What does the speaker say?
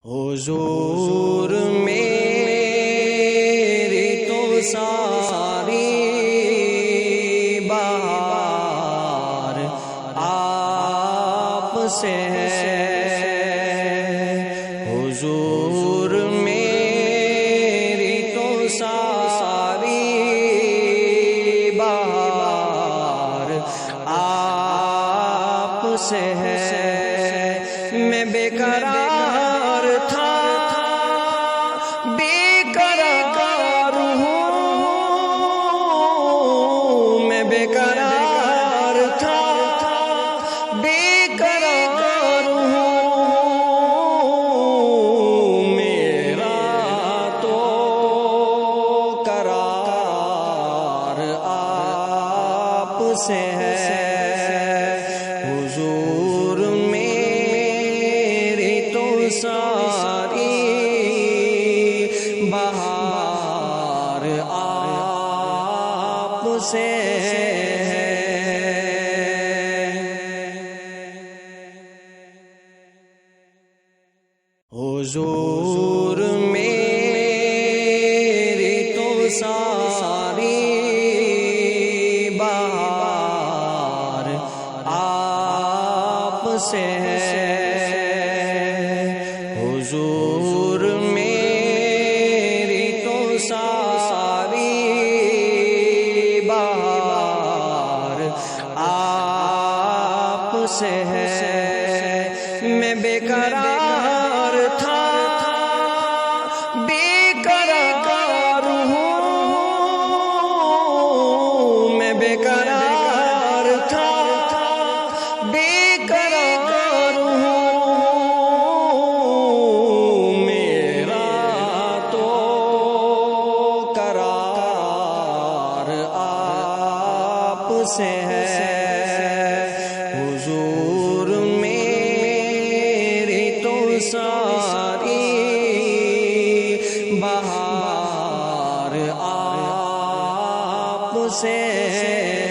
حضور میری تو ساری بہار آپ سے ہے، حضور میری تو ساری بہار آپ سے ہے۔ میں بے قرار تھا، بے قرار ہوں، میں بے قرار تھا، بے قرار ہوں، میرا تو قرار آپ سے ہے، حضور ساری بہار آپ سے ہے۔ حضور میری تو ساری بہار آپ سے ہے، حضور میری تو ساری بہار آپ سے ہے۔ میں بے قرار تھا، بے قرار ہوں، میں بے قرار تھا، بے قرار ہوں، میرا تو قرار آپ سے ہے، حضور میری تو ساری بہار آپ سے ہے۔